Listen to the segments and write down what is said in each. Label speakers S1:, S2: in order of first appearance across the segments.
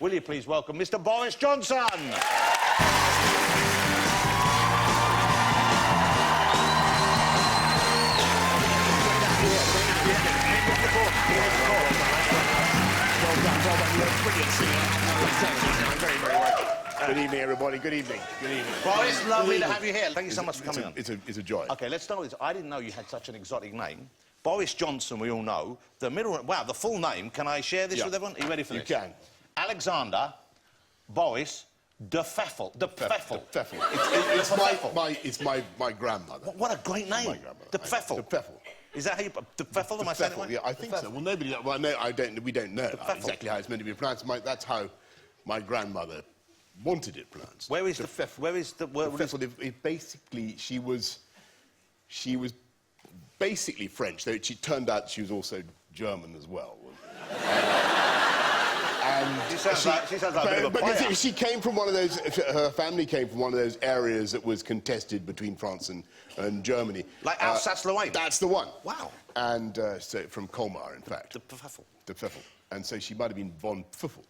S1: Will you please welcome Mr. Boris Johnson?
S2: Good evening, everybody. Good evening. Good evening.
S1: Boris, lovely to have you here. Thank you so much for coming on.
S2: It's a joy.
S1: OK, let's start with this. I didn't know you had such an exotic name. Boris Johnson, we all know. The middle... Wow, the full name. Can I share this with everyone? Are you ready for this?
S2: You can.
S1: Alexander Boris de Pfeffel. De Pfeffel.
S2: It's my grandmother.
S1: What a great name.
S2: My grandmother.
S1: De Pfeffel.
S2: De Pfeffel.
S1: Is that how you... De Pfeffel? Am I saying it right?
S2: Yeah, I think so. Well, nobody... Well, no, we don't know exactly how it's meant to be pronounced. That's how my grandmother wanted it pronounced.
S1: Where is the Pfeffel? Where is the... Where,
S2: basically, she was basically French, though it turned out she was also German as well. And
S1: she sounds like a bit of a player.
S2: She came from one of those... Her family came from one of those areas that was contested between France and Germany.
S1: Like Alsace-Lorraine?
S2: That's the one.
S1: Wow.
S2: And so from Colmar, in fact.
S1: De Pfeffel.
S2: De Pfeffel. And so she might have been von Pfeffel.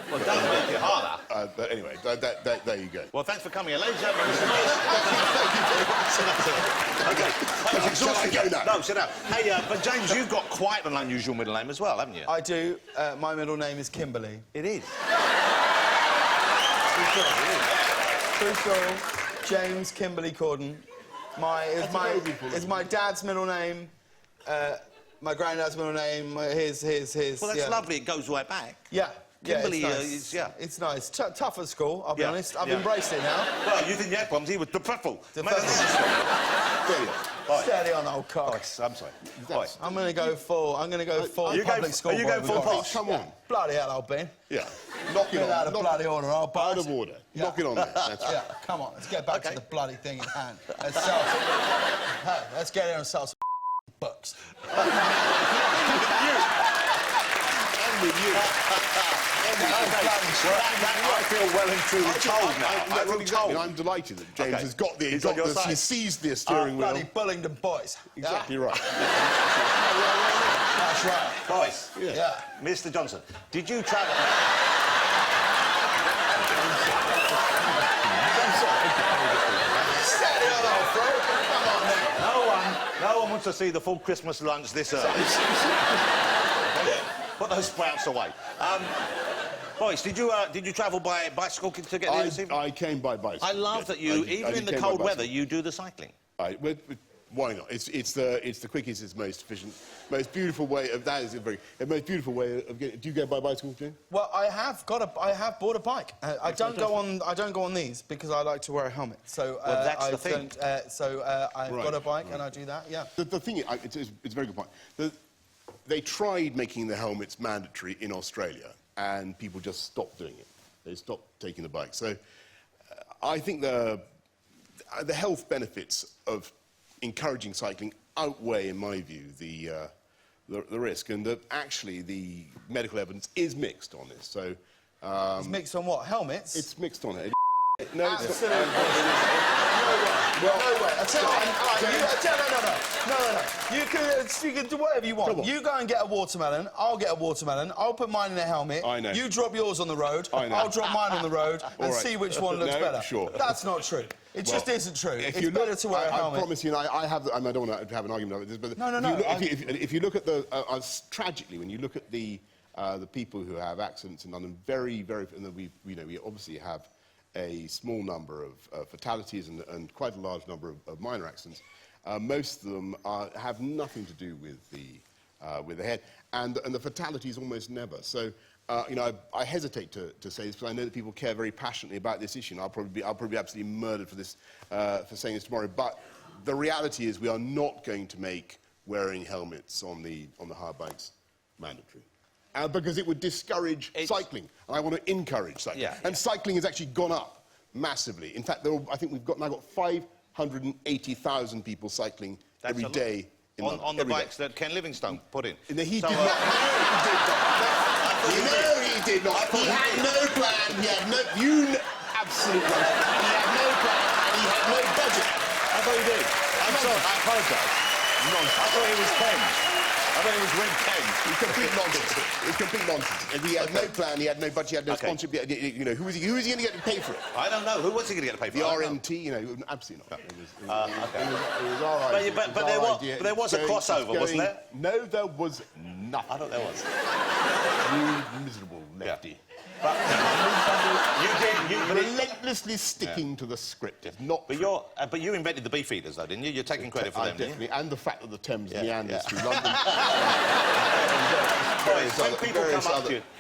S1: Well, don't make it harder.
S2: But anyway, there you go.
S1: Well, thanks for coming here. Ladies and gentlemen, OK.
S2: Shall I go now?
S1: No, sit down. Hey, but James, you've got quite an unusual middle name as well, haven't you?
S3: I do. My middle name is Kimberly.
S1: It is.
S3: True story. James Kimberly Corden. It's my dad's middle name. My granddad's middle name. His.
S1: Well, that's lovely. It goes right back.
S3: Yeah.
S1: Kimberly,
S3: yeah, it's nice. It's nice. Tough at school, I'll be honest. I've embraced it now.
S1: Well, you think you had problems? He was De Pfeffel.
S3: Steady on, old cock.
S1: I'm sorry.
S3: I'm going to go full. Public school.
S1: Are you going full posh?
S2: Come on.
S3: Bloody hell, old Ben.
S2: Yeah. Knock it on.
S3: Out of bloody order, old boss.
S2: Out of order.
S3: Yeah.
S2: Knock it on there. That's right.
S3: Yeah, come on. Let's get back to the bloody thing in hand. Let's get in and sell some books.
S2: And with you.
S1: I feel well and truly told now.
S2: I'm delighted that James has got the... He seized the steering wheel.
S3: Bloody Bullingdon boys.
S2: Exactly right.
S3: That's right.
S1: Boys.
S3: Yeah.
S1: Mr. Johnson, did you travel...
S3: Steady on, old bro. Come on, now.
S1: No one wants to see the full Christmas lunch this early. Put those sprouts away. Boys, did you travel by bicycle to get here this evening?
S2: I came by bicycle.
S1: I love that you, even in the cold weather, you do the cycling.
S2: Why not? It's the quickest, it's most efficient, most beautiful way of... That is the most beautiful way of getting... Do you go by bicycle, Jim?
S3: Well, I have bought a bike. I don't go on these because I like to wear a helmet. So
S1: well, that's the thing.
S3: I've got a bike and I do that. Yeah.
S2: The thing is, it's a very good point. They tried making the helmets mandatory in Australia, and people just stopped doing it. They stopped taking the bike. So I think the health benefits of encouraging cycling outweigh, in my view, the risk, and that actually the medical evidence is mixed on this. So
S3: it's mixed on what? Helmets?
S2: It's mixed on it. No, it's
S3: not. No way. I tell you, you can do whatever you want. You go and get a watermelon. I'll get a watermelon. I'll put mine in a helmet.
S2: I know.
S3: You drop yours on the road. I'll drop mine on the road and see which one looks better.
S2: Sure.
S3: That's not true. It just isn't true. It's better to wear a helmet.
S2: I promise you, and I don't want to have an argument about this, but
S3: no.
S2: If you look at the tragically, when you look at the people who have accidents in London, very, and we obviously have a small number of fatalities and quite a large number of minor accidents. Most of them have nothing to do with the head, and the fatalities almost never. So, I hesitate to say this because I know that people care very passionately about this issue, and I'll probably be absolutely murdered for this for saying this tomorrow. But the reality is, we are not going to make wearing helmets on the hire bikes mandatory. Because it would discourage cycling, and I want to encourage cycling. And cycling has actually gone up massively. In fact, I think we've now got 580,000 people cycling every day in London.
S1: On the bikes that Ken Livingstone put in.
S2: No, he did not. No, he did not. He had no plan. He had no... Absolutely. He had no plan, and he had no budget.
S1: I thought he did. I'm sorry. I apologise.
S2: Nonsense.
S1: I thought he was Ken. I thought it was ring 10.
S2: It's complete nonsense. It's complete nonsense. He had no plan, he had no budget, he had no sponsorship. You know, who is he going to get to pay for it?
S1: I don't know. What's he going to get to pay for
S2: The
S1: it?
S2: RMT, you know, absolutely not. It was
S1: our idea. But there was a crossover, wasn't there?
S2: No, there was nothing.
S1: I thought there was.
S2: You miserable lefty.
S1: But you
S2: relentlessly sticking to the script. It's not.
S1: But you invented the beef eaters, though, didn't you? You're taking credit for them,
S2: definitely, and the fact that the Thames meanders through London.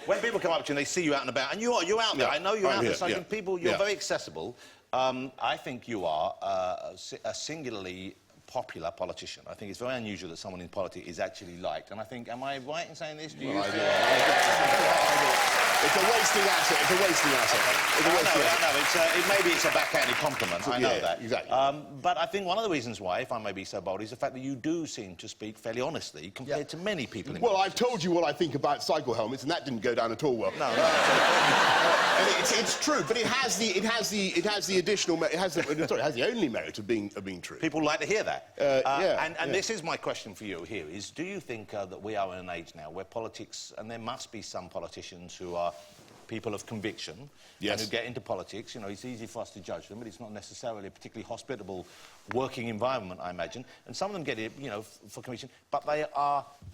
S1: When people come up to you and they see you out and about, and you're out there, I know you're out there, so I think you're very accessible. I think you are a singularly popular politician. I think it's very unusual that someone in politics is actually liked. And I think, am I right in saying this?
S2: It's a wasting asset. It's a wasting asset.
S1: I know. Maybe it's a backhanded compliment. I know that.
S2: Exactly.
S1: But I think one of the reasons why, if I may be so bold, is the fact that you do seem to speak fairly honestly compared to many people in politics.
S2: I've told you what I think about cycle helmets, and that didn't go down at all well.
S1: No.
S2: It's true, but it has the additional. It has the only merit of being true.
S1: People like to hear that. And this is my question for you here: is do you think that we are in an age now where politics, and there must be some politicians who are people of conviction and who get into politics, you know, it's easy for us to judge them, but it's not necessarily a particularly hospitable working environment, I imagine. And some of them get it, you know, for conviction, but they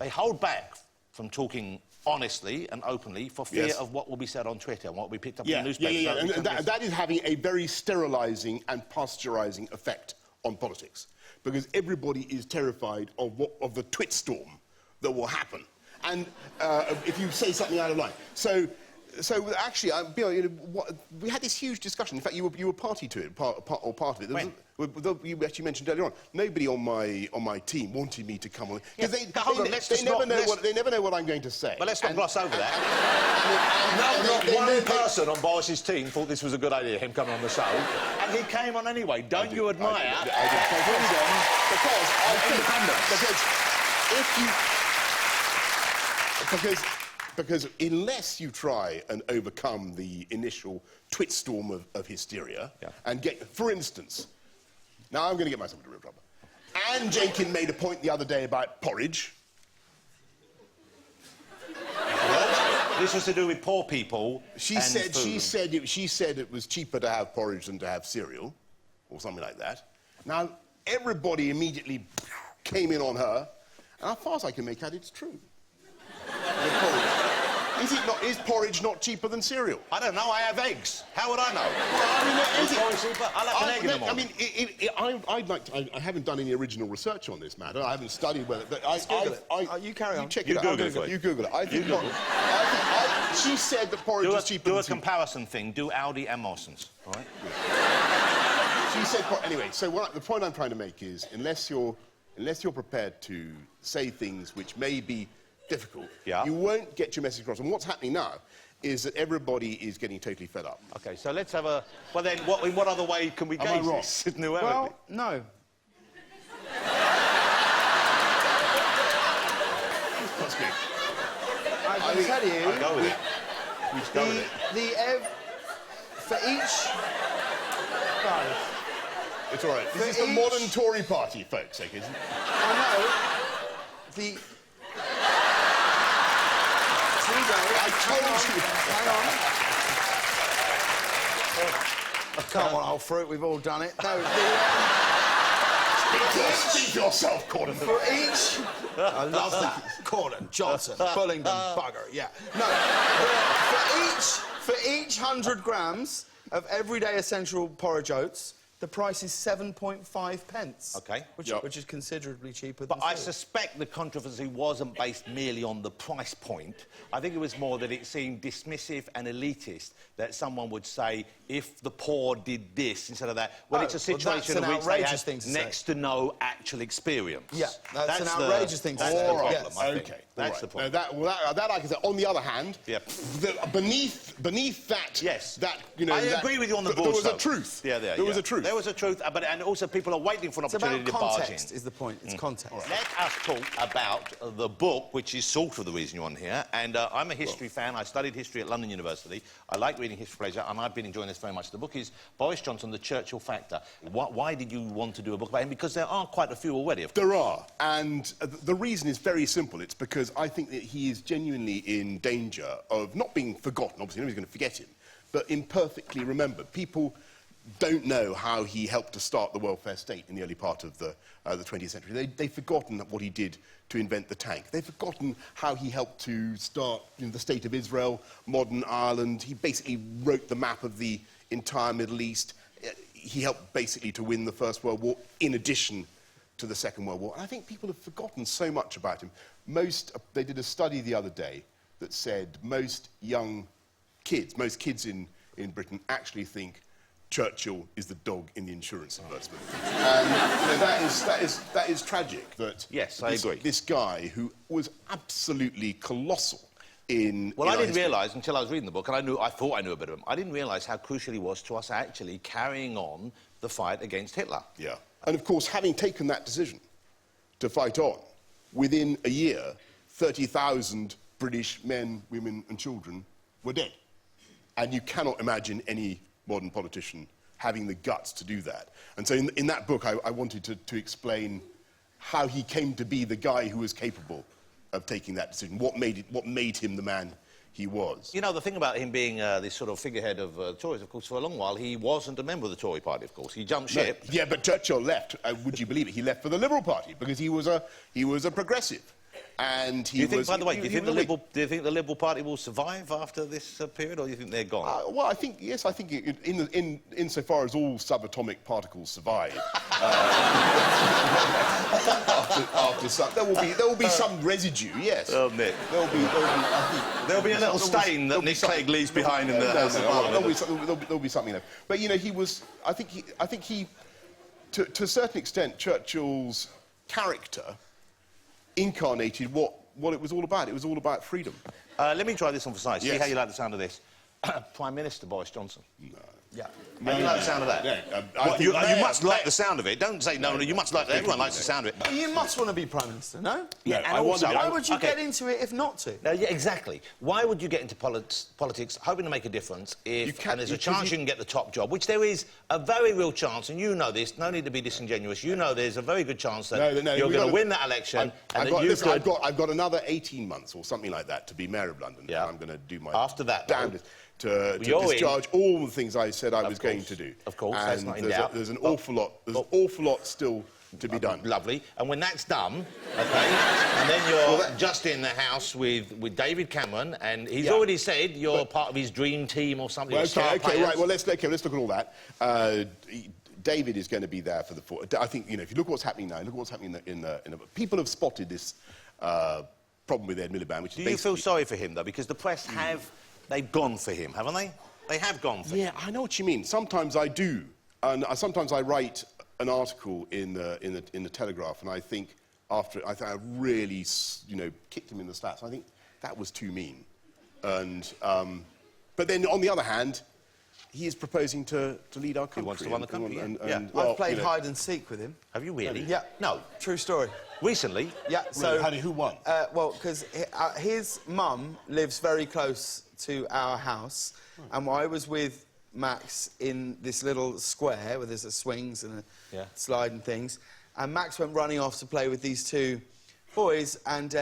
S1: hold back from talking honestly and openly for fear of what will be said on Twitter and what will be picked up in the newspapers.
S2: And that is having a very sterilising and pasteurising effect on politics, because everybody is terrified of the Twitstorm that will happen, and if you say something out of line. So actually, we had this huge discussion. In fact, you were party to it, part of it. You actually mentioned earlier on. Nobody on my team wanted me to come on because they never know what I'm going to say.
S1: But let's not gloss over that. Not one person on Boris's team thought this was a good idea, him coming on the show, and he came on anyway. Don't you admire freedom
S2: because Because unless you try and overcome the initial twitstorm of hysteria and get, for instance, now I'm going to get myself into real trouble. Anne Jenkin made a point the other day about porridge.
S1: This was to do with poor people.
S2: She said it was cheaper to have porridge than to have cereal, or something like that. Now everybody immediately came in on her, and as far as I can make out, it's true. Is porridge not cheaper than cereal?
S1: I don't know. I have eggs. How would I know? I'll have an egg in the morning.
S2: I haven't done any original research on this matter. I haven't studied whether. But
S3: you carry on.
S2: You check it out. You Google it. I think she said that porridge is cheaper.
S1: Do a comparison thing. Do Aldi and Morrison's. All right.
S2: She said. Anyway, so the point I'm trying to make is, unless you're prepared to say things which may be difficult, you won't get your message across. And what's happening now is that everybody is getting totally fed up.
S1: OK, so let's have a... Well, then, in what other way can we gauge this?
S3: Well, no.
S2: That's good.
S3: I can tell you...
S1: I'll go with it.
S3: For each...
S2: It's all right. This is the modern Tory party, folks, isn't it?
S3: I know.
S2: I told you.
S3: Hang on. Come on, old fruit, we've all done it. No,
S2: Speak for yourself, Corden.
S3: For each... I love that. Corden, Johnson, Bullingdon, bugger, yeah. No, for each 100 grams of everyday essential porridge oats, the price is 7.5 pence.
S1: OK.
S3: Which is considerably cheaper than
S1: But I suspect the controversy wasn't based merely on the price point. I think it was more that it seemed dismissive and elitist that someone would say, if the poor did this instead of that, when it's a situation in which they have next to no actual experience.
S3: Yeah, that's an outrageous thing to say.
S1: That's the problem, I think.
S2: OK.
S1: That's the problem.
S2: That I can say. On the other hand, beneath beneath that,
S1: yes,
S2: that you know,
S1: I agree with you on the board.
S2: There was a truth.
S1: Yeah, there was a truth. There was a truth, and also people are waiting for an opportunity to barge in.
S3: Context is the point. It's context.
S1: Right. Let us talk about the book, which is sort of the reason you're on here. And I'm a history fan. I studied history at London University. I like reading history pleasure, and I've been enjoying this very much. The book is Boris Johnson, The Churchill Factor. Why did you want to do a book about him? Because there are quite a few already, of course.
S2: There are, and the reason is very simple. It's because I think that he is genuinely in danger of not being forgotten. Obviously, nobody's going to forget him, but imperfectly remembered. People don't know how he helped to start the welfare state in the early part of the 20th century. They've forgotten what he did to invent the tank. They've forgotten how he helped to start the state of Israel, modern Ireland. He basically wrote the map of the entire Middle East. He helped basically to win the First World War in addition to the Second World War. And I think people have forgotten so much about him. They did a study the other day that said most kids in Britain actually think Churchill is the dog in the insurance advertisement. And you know, that is tragic. That
S1: yes, I agree.
S2: This guy who was absolutely colossal in.
S1: Well, I didn't realise until I was reading the book, and I thought I knew a bit of him. I didn't realise how crucial he was to us actually carrying on the fight against Hitler.
S2: Yeah, and of course, having taken that decision to fight on, within a year, 30,000 British men, women, and children were dead, and you cannot imagine any modern politician having the guts to do that. And so in that book, I wanted to explain how he came to be the guy who was capable of taking that decision, what made him the man he was.
S1: You know, the thing about him being this sort of figurehead of the Tories, of course, for a long while, he wasn't a member of the Tory party, of course. He jumped ship.
S2: No, yeah, but Churchill left, would you believe it? He left for the Liberal Party because he was a progressive. And he
S1: was... By the way, do you think the Liberal Party will survive after this period, or do you think they're gone?
S2: Well, I think insofar as all subatomic particles survive, there will be some residue. Yes.
S1: Oh, Nick. There'll be a little stain that Nick Clegg leaves behind in the House of Parliament.
S2: There'll be something there. But you know, I think he, to a certain extent, Churchill's character incarnated what it was all about. It was all about freedom.
S1: Let me try this on for size.
S2: Yes.
S1: See how you like the sound of this. Prime Minister Boris Johnson.
S2: No.
S3: Yeah.
S1: How do you like the sound of that?
S2: Yeah,
S1: you must like the sound of it. Don't say no, you must like it. Everyone likes the sound of it.
S3: Well, you must want to be Prime Minister, no?
S1: Yeah,
S2: and also...
S3: Why would you get into it if not to?
S1: Yeah, exactly. Why would you get into politics hoping to make a difference if... And there's a chance you can get the top job, which there is a very real chance, and you know this, no need to be disingenuous, you know there's a very good chance that you're going to win that election,
S2: I've got another 18 months or something like that to be Mayor of London.
S1: Yeah.
S2: And I'm going to do my
S1: After that,
S2: damnedest to discharge all the things I said I was going to do.
S1: Of course,
S2: and
S1: that's not in doubt.
S2: There's an awful lot still to be done.
S1: Lovely. And when that's done, OK, and then you're just in the house with David Cameron, and he's already said you're part of his dream team or something.
S2: Well, OK, right. Well, let's look at all that. David is going to be there for the... I think, you know, if you look at what's happening now, look at what's happening in the... People have spotted this problem with Ed Miliband, which is
S1: basically... Do you feel sorry for him, though? Because the press have... They've gone for him, haven't they? They have gone for him.
S2: Yeah, I know what you mean. Sometimes I do. And sometimes I write an article in the Telegraph, and I think after it, I really, you know, kicked him in the slats. I think that was too mean. And... but then, on the other hand... He is proposing to lead our country.
S1: He wants to run the country,
S3: I've played hide and seek with him.
S1: Have you really?
S3: Yeah.
S1: No.
S3: True story.
S1: Recently?
S3: Yeah, so...
S2: Really? Who won?
S3: Well, because his mum lives very close to our house, and I was with Max in this little square where there's swings and a slide and things, and Max went running off to play with these two boys, and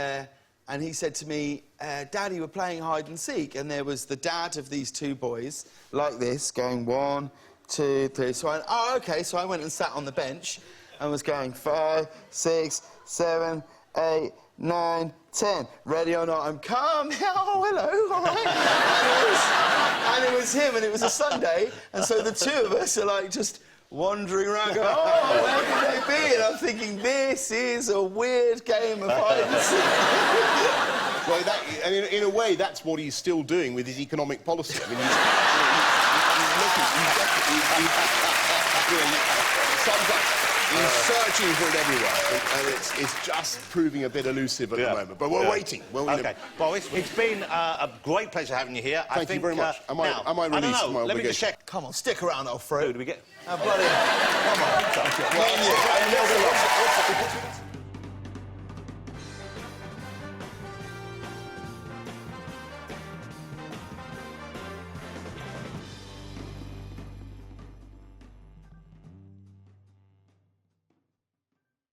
S3: he said to me, Daddy, we're playing hide and seek. And there was the dad of these two boys, like this, going 1, 2, 3. So I went, oh, OK. So I went and sat on the bench and was going 5, 6, 7, 8, 9, 10. Ready or not, I'm calm. Oh, hello, all right. And it was him, and it was a Sunday. And so the two of us are, like, just... wandering around going, oh, where could they be? And I'm thinking, this is a weird game of hide and seek.
S2: Well, and in a way, that's what he's still doing with his economic policy. I mean, He's searching for it everywhere, and it's just proving a bit elusive at the moment. But we're waiting.
S1: OK. Boris, it's been a great pleasure having you here.
S2: Thank you very much. Am I released from my obligation?
S1: Let me just check.
S3: Come on, stick around, old fruit.
S1: Who do we get?
S3: Bloody... Come on.
S2: Well,